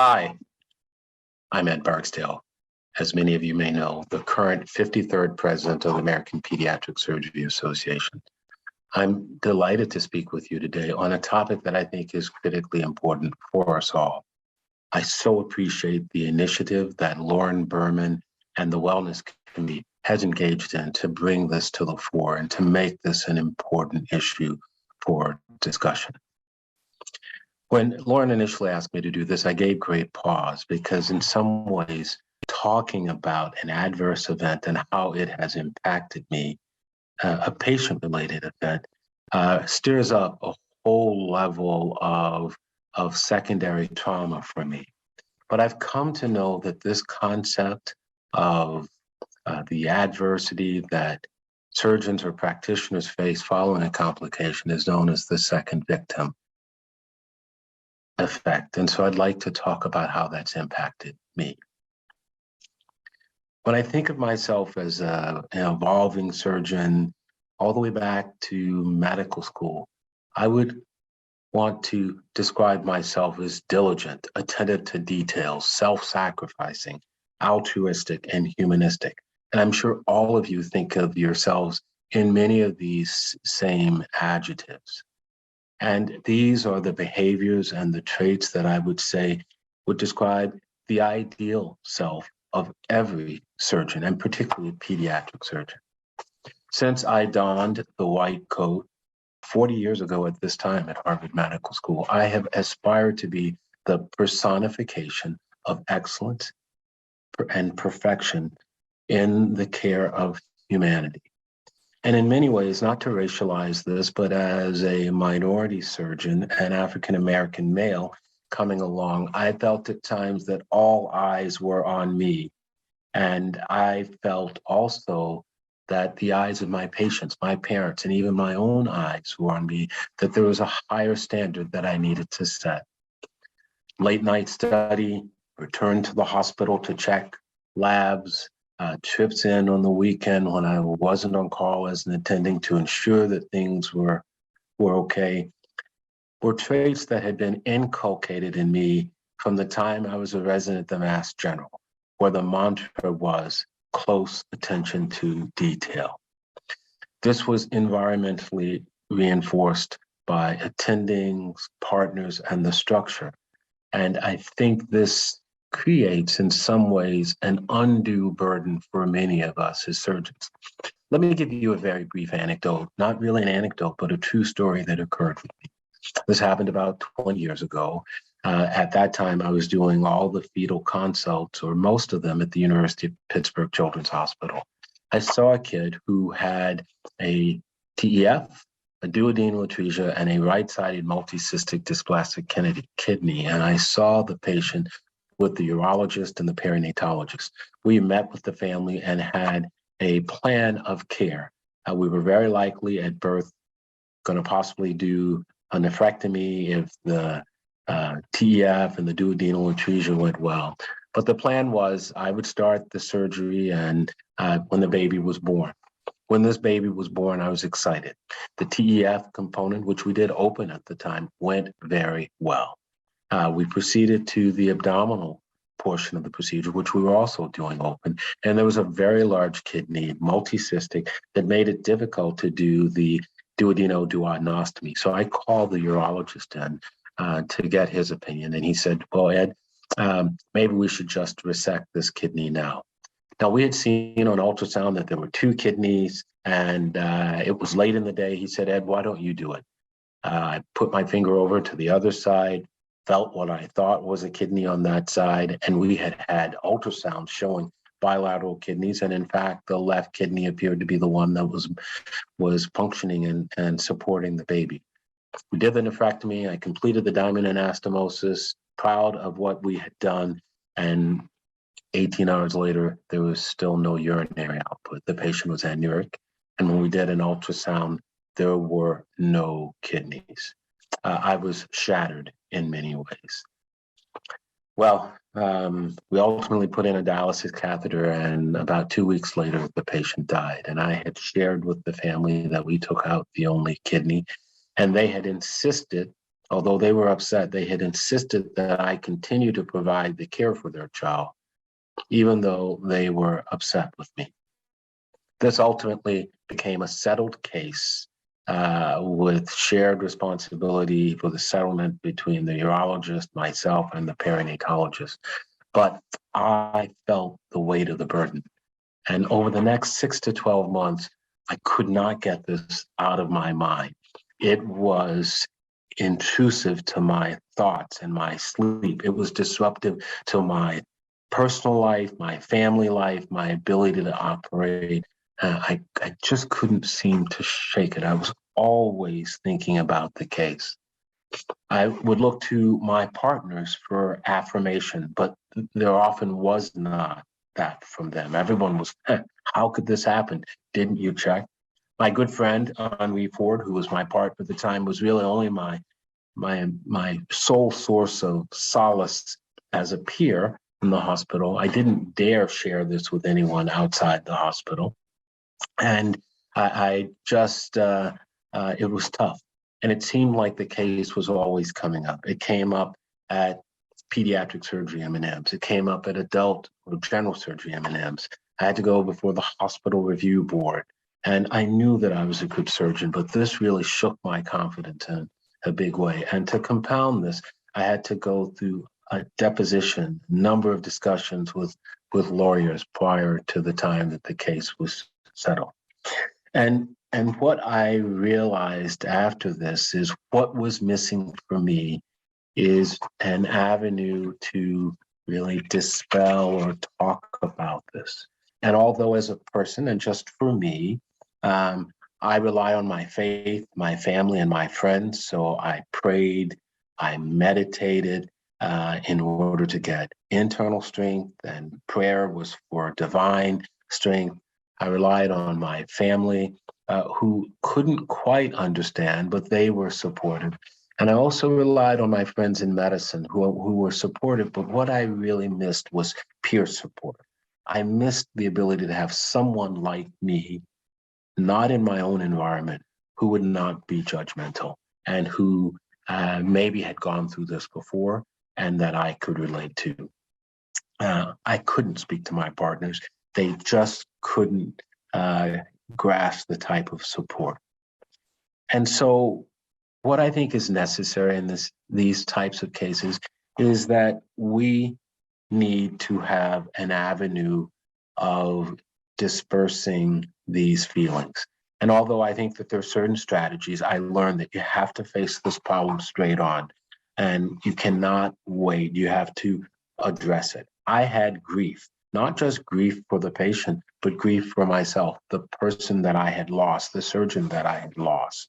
Hi, I'm Ed Barksdale. As many of you may know, the current 53rd president of the American Pediatric Surgery Association. I'm delighted to speak with you today on a topic that I think is critically important for us all. I so appreciate the initiative that Lauren Berman and the Wellness Committee has engaged in to bring this to the fore and to make this an important issue for discussion. When Lauren initially asked me to do this, I gave great pause because in some ways, talking about an adverse event and how it has impacted me, a patient-related event, stirs up a whole level of secondary trauma for me. But I've come to know that this concept of the adversity that surgeons or practitioners face following a complication is known as the second victim effect. And so I'd like to talk about how that's impacted me. When I think of myself as an evolving surgeon all the way back to medical school, I would want to describe myself as diligent, attentive to details, self-sacrificing, altruistic, and humanistic. And I'm sure all of you think of yourselves in many of these same adjectives. And these are the behaviors and the traits that I would say would describe the ideal self of every surgeon, and particularly a pediatric surgeon. Since I donned the white coat 40 years ago at this time at Harvard Medical School, I have aspired to be the personification of excellence and perfection in the care of humanity. And in many ways, not to racialize this, but as a minority surgeon, an African-American male coming along, I felt at times that all eyes were on me. And I felt also that the eyes of my patients, my parents, and even my own eyes were on me, that there was a higher standard that I needed to set. Late night study, return to the hospital to check labs, trips in on the weekend when I wasn't on call as an attending to ensure that things were okay, were traits that had been inculcated in me from the time I was a resident at the Mass General, where the mantra was close attention to detail. This was environmentally reinforced by attendings, partners, and the structure. And I think this creates in some ways an undue burden for many of us as surgeons. Let me give you a very brief anecdote, not really an anecdote, but a true story that occurred with me. This happened about 20 years ago. At that time, I was doing all the fetal consults, or most of them, at the University of Pittsburgh Children's Hospital. I saw a kid who had a TEF, a duodenal atresia, and a right-sided multicystic dysplastic kidney. And I saw the patient with the urologist and the perinatologist. We met with the family and had a plan of care. We were very likely at birth going to possibly do a nephrectomy if the TEF and the duodenal atresia went well. But the plan was I would start the surgery and when the baby was born. When this baby was born, I was excited. The TEF component, which we did open at the time, went very well. We proceeded to the abdominal portion of the procedure, which we were also doing open. And there was a very large kidney, multicystic, that made it difficult to do the duodenoscopy. So I called the urologist in to get his opinion. And he said, well, Ed, maybe we should just resect this kidney now. Now, we had seen on ultrasound that there were two kidneys, and it was late in the day. He said, Ed, why don't you do it? I put my finger over to the other side, felt what I thought was a kidney on that side, and we had ultrasound showing bilateral kidneys, and in fact, the left kidney appeared to be the one that was functioning and supporting the baby. We did the nephrectomy. I completed the diamond anastomosis, proud of what we had done, and 18 hours later, there was still no urinary output. The patient was anuric, and when we did an ultrasound, there were no kidneys. I was shattered in many ways. Well, we ultimately put in a dialysis catheter, and about 2 weeks later, the patient died. And I had shared with the family that we took out the only kidney, and they had insisted Although they were upset, they had insisted that I continue to provide the care for their child, even though they were upset with me. This ultimately became a settled case with shared responsibility for the settlement between the urologist, myself, and the perinatologist. But I felt the weight of the burden. And over the next 6 to 12 months, I could not get this out of my mind. It was intrusive to my thoughts and my sleep. It was disruptive to my personal life, my family life, my ability to operate. I just couldn't seem to shake it. I was always thinking about the case. I would look to my partners for affirmation, but there often was not that from them. Everyone was, how could this happen? Didn't you check? My good friend, Henri Ford, who was my partner at the time, was really only my sole source of solace as a peer in the hospital. I didn't dare share this with anyone outside the hospital. And I just, it was tough. And it seemed like the case was always coming up. It came up at pediatric surgery M&Ms. It came up at adult or general surgery M&Ms. I had to go before the hospital review board. And I knew that I was a good surgeon, but this really shook my confidence in a big way. And to compound this, I had to go through a deposition, number of discussions with lawyers prior to the time that the case was settled. And what I realized after this is what was missing for me is an avenue to really dispel or talk about this. And although as a person, and just for me, I rely on my faith, my family, and my friends. So I prayed, I meditated in order to get internal strength, and prayer was for divine strength. I relied on my family, who couldn't quite understand, but they were supportive. And I also relied on my friends in medicine who were supportive, but what I really missed was peer support. I missed the ability to have someone like me, not in my own environment, who would not be judgmental and who maybe had gone through this before and that I could relate to. I couldn't speak to my partners. They just couldn't grasp the type of support. And so what I think is necessary in these types of cases is that we need to have an avenue of dispersing these feelings. And although I think that there are certain strategies, I learned that you have to face this problem straight on and you cannot wait. You have to address it. I had grief, not just grief for the patient, but grief for myself, the person that I had lost, the surgeon that I had lost.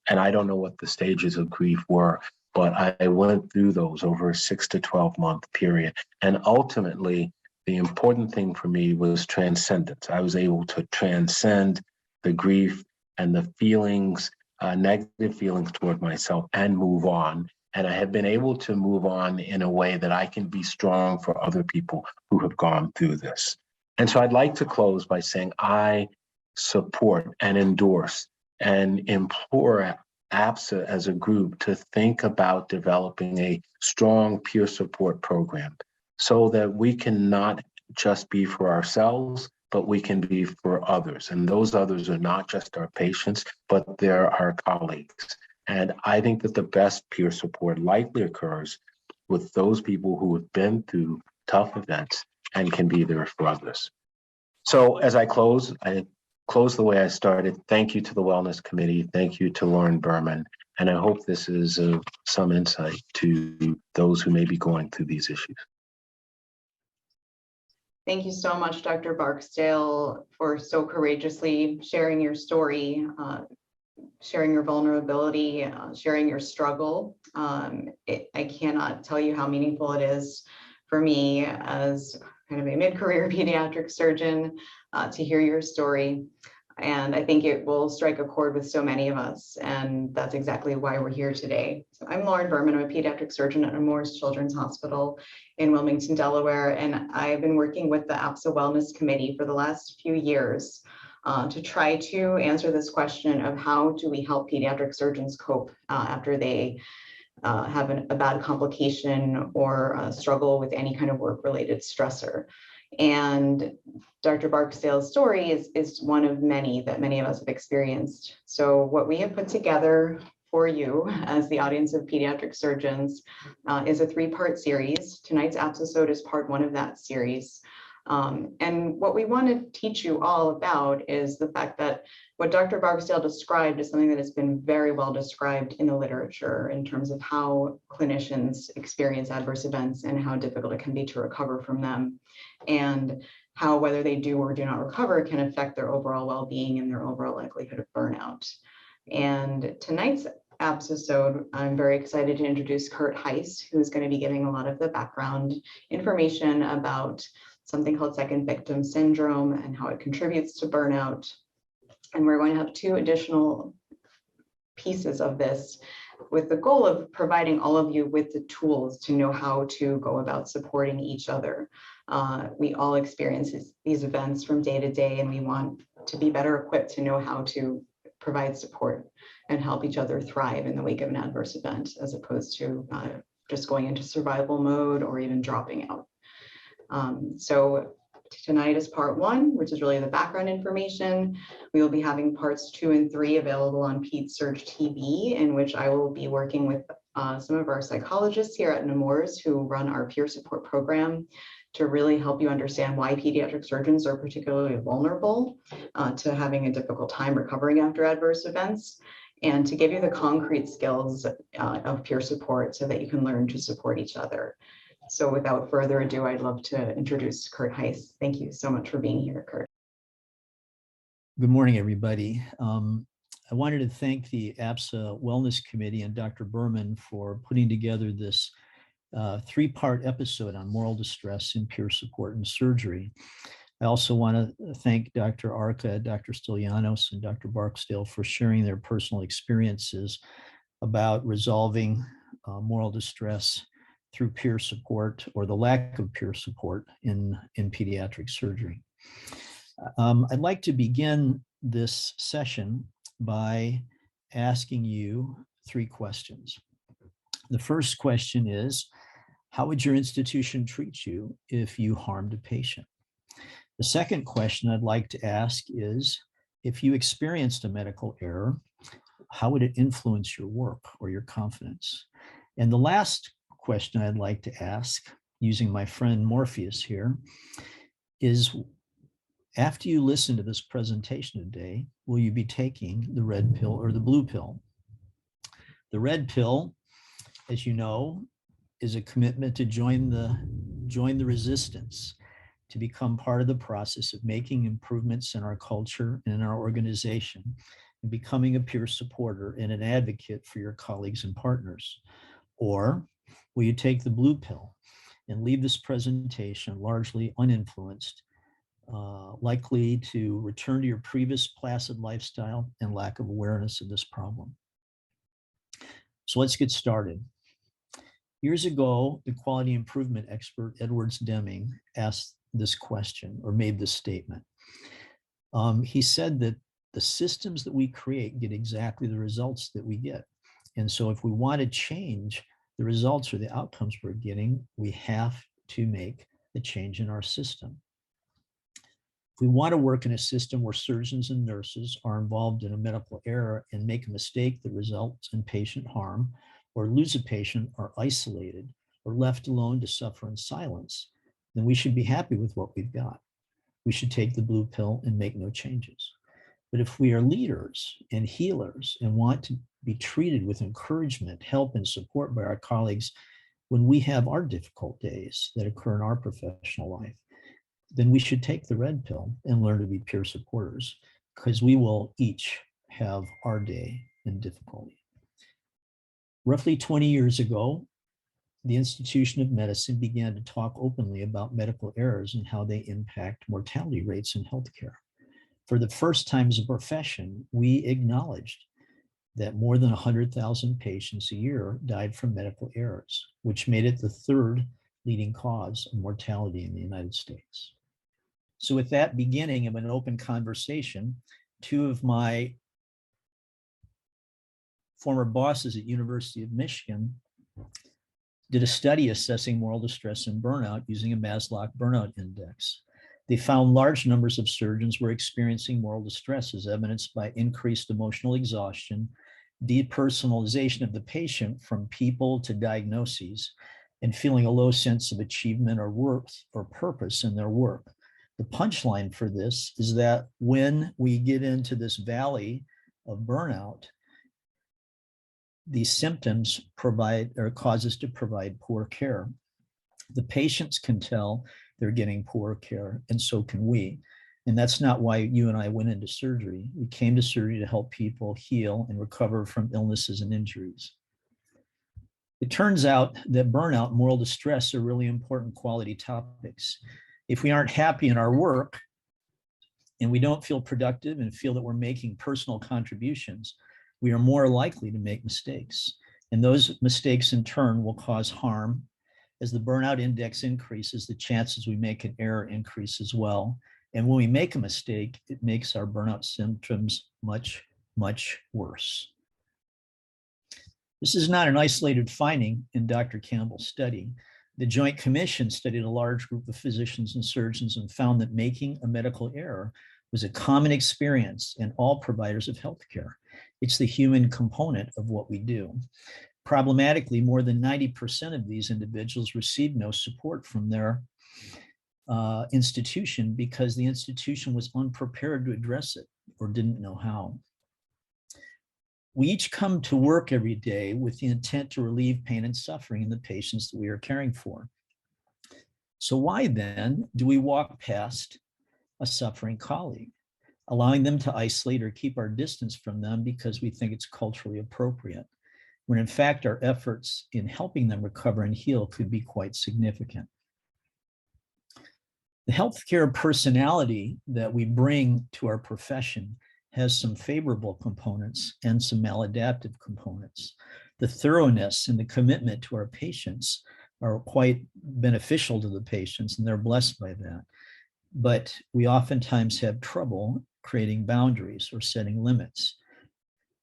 And I don't know what the stages of grief were, but I went through those over a 6 to 12 month period. And ultimately, the important thing for me was transcendence. I was able to transcend the grief and the feelings, negative feelings toward myself, and move on. And I have been able to move on in a way that I can be strong for other people who have gone through this. And so I'd like to close by saying I support and endorse and implore APSA as a group to think about developing a strong peer support program so that we can not just be for ourselves, but we can be for others. And those others are not just our patients, but they're our colleagues. And I think that the best peer support likely occurs with those people who have been through tough events and can be there for others. So as I close the way I started. Thank you to the Wellness Committee. Thank you to Lauren Berman. And I hope this is some insight to those who may be going through these issues. Thank you so much, Dr. Barksdale, for so courageously sharing your story, sharing your vulnerability, sharing your struggle. I cannot tell you how meaningful it is for me as kind of a mid-career pediatric surgeon to hear your story. And I think it will strike a chord with so many of us. And that's exactly why we're here today. So I'm Lauren Berman. I'm a pediatric surgeon at Memorial Children's Hospital in Wilmington, Delaware. And I've been working with the APSA Wellness Committee for the last few years to try to answer this question of how do we help pediatric surgeons cope after they have a bad complication or struggle with any kind of work-related stressor. And Dr. Barksdale's story is one of many that many of us have experienced. So what we have put together for you as the audience of pediatric surgeons is a 3-part series. Tonight's APSAsode is part 1 of that series. And what we want to teach you all about is the fact that what Dr. Barksdale described is something that has been very well described in the literature in terms of how clinicians experience adverse events and how difficult it can be to recover from them, and how whether they do or do not recover can affect their overall well-being and their overall likelihood of burnout. And tonight's APSAsode, I'm very excited to introduce Kurt Heiss, who's going to be giving a lot of the background information about something called second victim syndrome and how it contributes to burnout. And we're going to have 2 additional pieces of this with the goal of providing all of you with the tools to know how to go about supporting each other. We all experience these events from day to day, and we want to be better equipped to know how to provide support and help each other thrive in the wake of an adverse event, as opposed to just going into survival mode or even dropping out. So tonight is part 1, which is really the background information. We will be having parts 2 and 3 available on PedSurg TV, in which I will be working with some of our psychologists here at Nemours who run our peer support program to really help you understand why pediatric surgeons are particularly vulnerable to having a difficult time recovering after adverse events, and to give you the concrete skills of peer support so that you can learn to support each other. So without further ado, I'd love to introduce Kurt Heiss. Thank you so much for being here, Kurt. Good morning, everybody. I wanted to thank the APSA Wellness Committee and Dr. Berman for putting together this 3-part episode on moral distress in peer support and surgery. I also want to thank Dr. Arca, Dr. Stylianos, and Dr. Barksdale for sharing their personal experiences about resolving moral distress through peer support, or the lack of peer support in pediatric surgery. I'd like to begin this session by asking you 3 questions. The first question is, how would your institution treat you if you harmed a patient? The second question I'd like to ask is, if you experienced a medical error, how would it influence your work or your confidence? And the last question I'd like to ask, using my friend Morpheus here, is, after you listen to this presentation today, will you be taking the red pill or the blue pill? The red pill, as you know, is a commitment to join the resistance, to become part of the process of making improvements in our culture and in our organization, and becoming a peer supporter and an advocate for your colleagues and partners. Or will you take the blue pill and leave this presentation largely uninfluenced, likely to return to your previous placid lifestyle and lack of awareness of this problem? So let's get started. Years ago, the quality improvement expert Edwards Deming asked this question, or made this statement. He said that the systems that we create get exactly the results that we get. And so if we want to change the results or the outcomes we're getting, we have to make a change in our system. If we want to work in a system where surgeons and nurses are involved in a medical error and make a mistake that results in patient harm, or lose a patient, are isolated, or left alone to suffer in silence, then we should be happy with what we've got. We should take the blue pill and make no changes. But if we are leaders and healers and want to be treated with encouragement, help, and support by our colleagues when we have our difficult days that occur in our professional life, then we should take the red pill and learn to be peer supporters, because we will each have our day in difficulty. Roughly 20 years ago, the Institution of Medicine began to talk openly about medical errors and how they impact mortality rates in healthcare. For the first time as a profession, we acknowledged that more than 100,000 patients a year died from medical errors, which made it the 3rd leading cause of mortality in the United States. So with that beginning of an open conversation, 2 of my former bosses at University of Michigan did a study assessing moral distress and burnout using a Maslow burnout index. They found large numbers of surgeons were experiencing moral distress as evidenced by increased emotional exhaustion, depersonalization of the patient from people to diagnoses, and feeling a low sense of achievement or worth or purpose in their work. The punchline for this is that when we get into this valley of burnout, these symptoms provide or cause us to provide poor care. The patients can tell they're getting poor care, and so can we. And that's not why you and I went into surgery. We came to surgery to help people heal and recover from illnesses and injuries. It turns out that burnout and moral distress are really important quality topics. If we aren't happy in our work and we don't feel productive and feel that we're making personal contributions, we are more likely to make mistakes. And those mistakes in turn will cause harm. As the burnout index increases, the chances we make an error increase as well. And when we make a mistake, it makes our burnout symptoms much, much worse. This is not an isolated finding in Dr. Campbell's study. The Joint Commission studied a large group of physicians and surgeons and found that making a medical error was a common experience in all providers of healthcare. It's the human component of what we do. Problematically, more than 90% of these individuals received no support from their institution because the institution was unprepared to address it or didn't know how. We each come to work every day with the intent to relieve pain and suffering in the patients that we are caring for. So why then do we walk past a suffering colleague, allowing them to isolate or keep our distance from them because we think it's culturally appropriate, when in fact our efforts in helping them recover and heal could be quite significant? The healthcare personality that we bring to our profession has some favorable components and some maladaptive components. The thoroughness and the commitment to our patients are quite beneficial to the patients, and they're blessed by that. But we oftentimes have trouble creating boundaries or setting limits.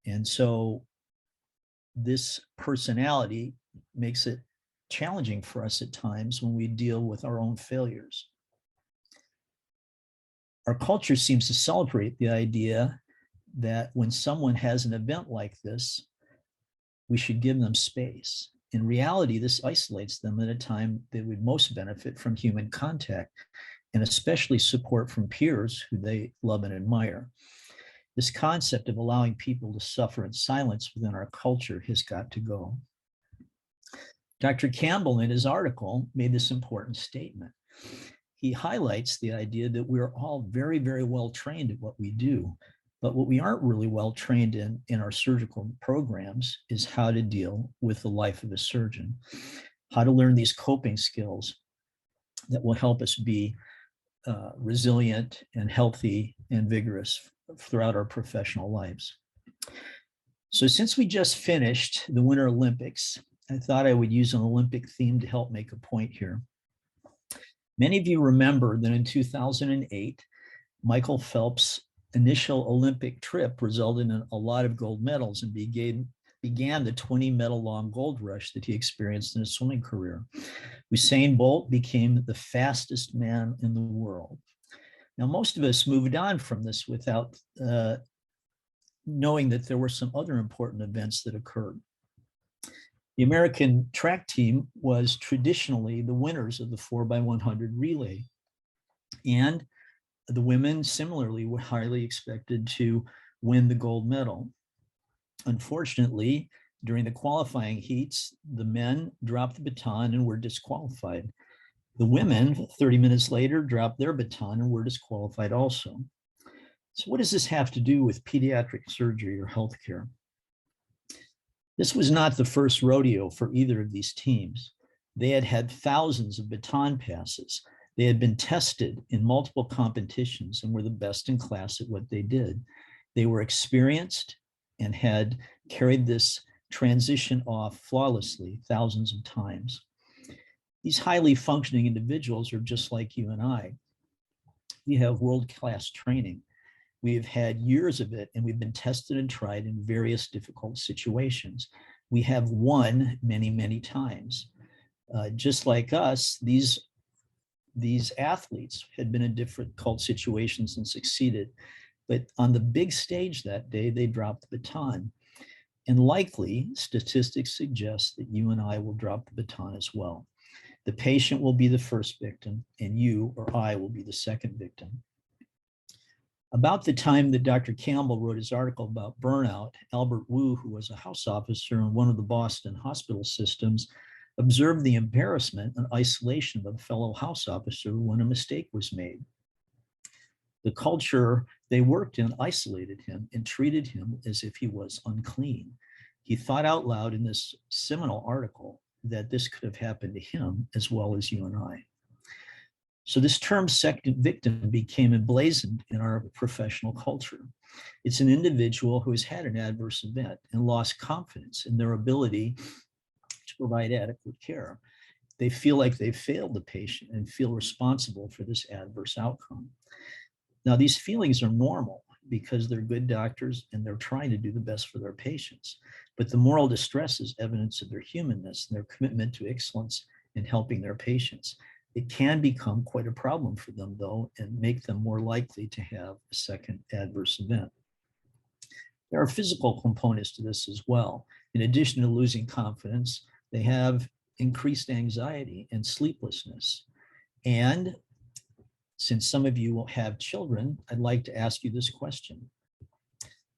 And so this personality makes it challenging for us at times when we deal with our own failures. Our culture seems to celebrate the idea that when someone has an event like this, we should give them space. In reality, this isolates them at a time they would most benefit from human contact, and especially support from peers who they love and admire. This concept of allowing people to suffer in silence within our culture has got to go. Dr. Campbell, in his article, made this important statement. He highlights the idea that we're all very, very well trained at what we do, but what we aren't really well trained in our surgical programs is how to deal with the life of a surgeon, how to learn these coping skills that will help us be resilient and healthy and vigorous throughout our professional lives. So since we just finished the Winter Olympics, I thought I would use an Olympic theme to help make a point here. Many of you remember that in 2008, Michael Phelps' initial Olympic trip resulted in a lot of gold medals and began the 20-medal long gold rush that he experienced in his swimming career. Usain Bolt became the fastest man in the world. Now, most of us moved on from this without knowing that there were some other important events that occurred. The American track team was traditionally the winners of the 4x100 relay. And the women similarly were highly expected to win the gold medal. Unfortunately, during the qualifying heats, the men dropped the baton and were disqualified. The women, 30 minutes later, dropped their baton and were disqualified also. So what does this have to do with pediatric surgery or healthcare? This was not the first rodeo for either of these teams. They had had thousands of baton passes. They had been tested in multiple competitions and were the best in class at what they did. They were experienced and had carried this transition off flawlessly thousands of times. These highly functioning individuals are just like you and I. We have world-class training. We have had years of it, and we've been tested and tried in various difficult situations. We have won many, many times. Just like us, these athletes had been in difficult situations and succeeded. But on the big stage that day, they dropped the baton. And likely, statistics suggest that you and I will drop the baton as well. The patient will be the first victim, and you or I will be the second victim. About the time that Dr. Campbell wrote his article about burnout, Albert Wu, who was a house officer in one of the Boston hospital systems, observed the embarrassment and isolation of a fellow house officer when a mistake was made. The culture they worked in isolated him and treated him as if he was unclean. He thought out loud in this seminal article that this could have happened to him as well as you and I. So this term second victim became emblazoned in our professional culture. It's an individual who has had an adverse event and lost confidence in their ability to provide adequate care. They feel like they've failed the patient and feel responsible for this adverse outcome. Now, these feelings are normal because they're good doctors and they're trying to do the best for their patients. But the moral distress is evidence of their humanness and their commitment to excellence in helping their patients. It can become quite a problem for them, though, and make them more likely to have a second adverse event. There are physical components to this as well. In addition to losing confidence, they have increased anxiety and sleeplessness. And since some of you will have children, I'd like to ask you this question.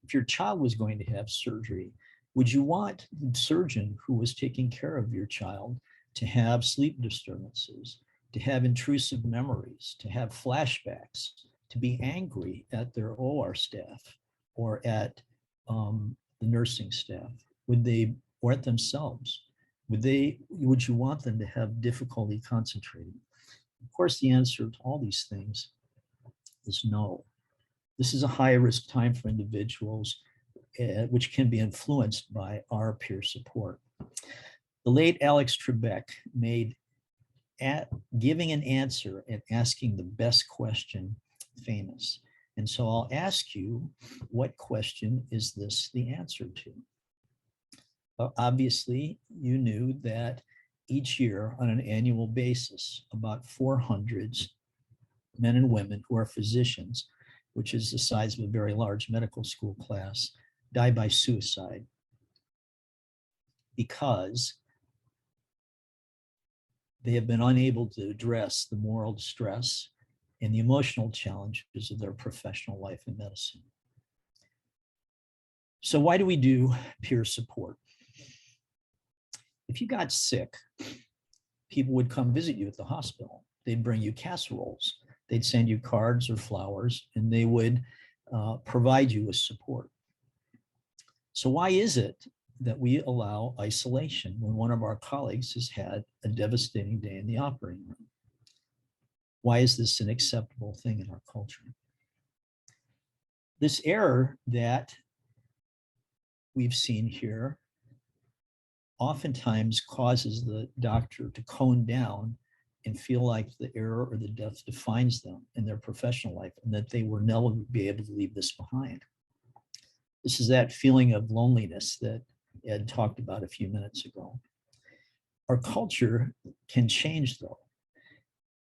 If your child was going to have surgery, would you want the surgeon who was taking care of your child to have sleep disturbances, to have intrusive memories, to have flashbacks, to be angry at their OR staff or at the nursing staff? Would they, or at themselves? Would you want them to have difficulty concentrating? Of course, the answer to all these things is no. This is a high-risk time for individuals, which can be influenced by our peer support. The late Alex Trebek made giving an answer and asking the best question famous. And so I'll ask you, what question is this the answer to? Well, obviously, you knew that each year on an annual basis, about 400 men and women who are physicians, which is the size of a very large medical school class, die by suicide because they have been unable to address the moral distress and the emotional challenges of their professional life in medicine. So why do we do peer support? If you got sick, people would come visit you at the hospital. They'd bring you casseroles. They'd send you cards or flowers, and they would provide you with support. So why is it that we allow isolation when one of our colleagues has had a devastating day in the operating room? Why is this an acceptable thing in our culture? This error that we've seen here oftentimes causes the doctor to cone down and feel like the error or the death defines them in their professional life and that they will never be able to leave this behind. This is that feeling of loneliness that Ed talked about a few minutes ago. Our culture can change, though.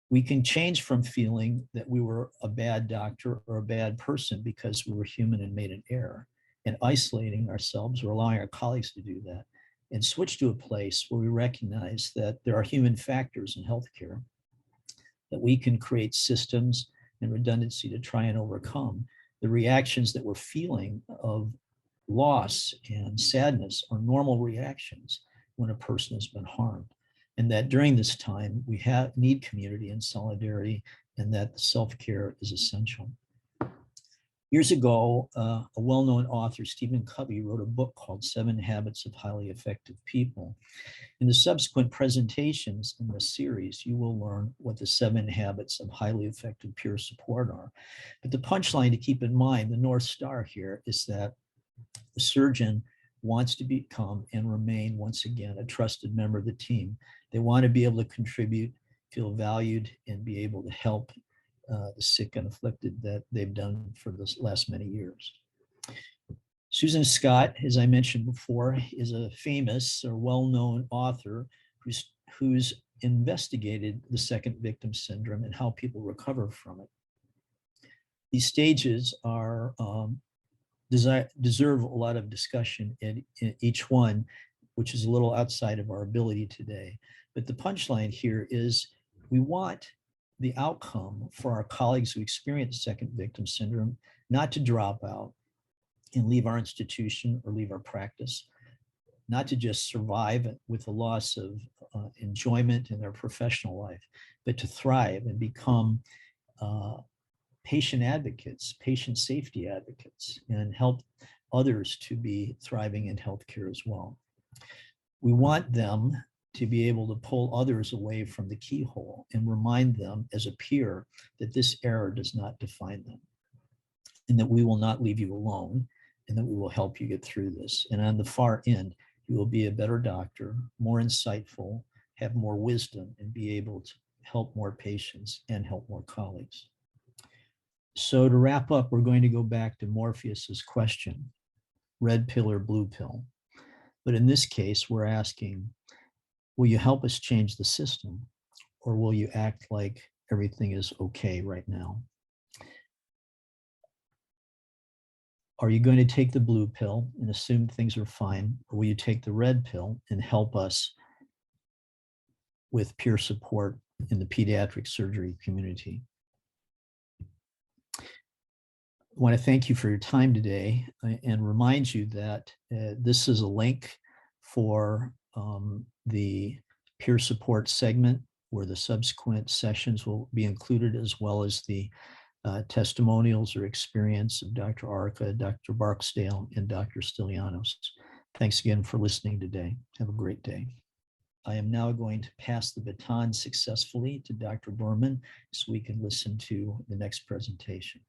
We can change from feeling that we were a bad doctor or a bad person because we were human and made an error, and isolating ourselves or allowing our colleagues to do that, and switch to a place where we recognize that there are human factors in healthcare that we can create systems and redundancy to try and overcome. The reactions that we're feeling of loss and sadness are normal reactions when a person has been harmed. And that during this time, we need community and solidarity, and that self-care is essential. Years ago, a well-known author, Stephen Covey, wrote a book called 7 Habits of Highly Effective People. In the subsequent presentations in the series, you will learn what the 7 habits of highly effective peer support are. But the punchline to keep in mind, the North Star here, is that the surgeon wants to become and remain, once again, a trusted member of the team. They want to be able to contribute, feel valued, and be able to help the sick and afflicted that they've done for the last many years. Susan Scott, as I mentioned before, is a famous or well-known author who's investigated the second victim syndrome and how people recover from it. These stages are deserve a lot of discussion in each one, which is a little outside of our ability today. But the punchline here is we want the outcome for our colleagues who experience second victim syndrome not to drop out and leave our institution or leave our practice, not to just survive with the loss of enjoyment in their professional life, but to thrive and become patient advocates, patient safety advocates, and help others to be thriving in healthcare as well. We want them to be able to pull others away from the keyhole and remind them as a peer that this error does not define them, and that we will not leave you alone, and that we will help you get through this. And on the far end, you will be a better doctor, more insightful, have more wisdom, and be able to help more patients and help more colleagues. So to wrap up, we're going to go back to Morpheus's question, red pill or blue pill. But in this case, we're asking, will you help us change the system, or will you act like everything is okay right now? Are you going to take the blue pill and assume things are fine, or will you take the red pill and help us with peer support in the pediatric surgery community? I want to thank you for your time today and remind you that this is a link for the peer support segment where the subsequent sessions will be included, as well as the testimonials or experience of Dr. Arca, Dr. Barksdale, and Dr. Stylianos. Thanks again for listening today. Have a great day. I am now going to pass the baton successfully to Dr. Berman so we can listen to the next presentation.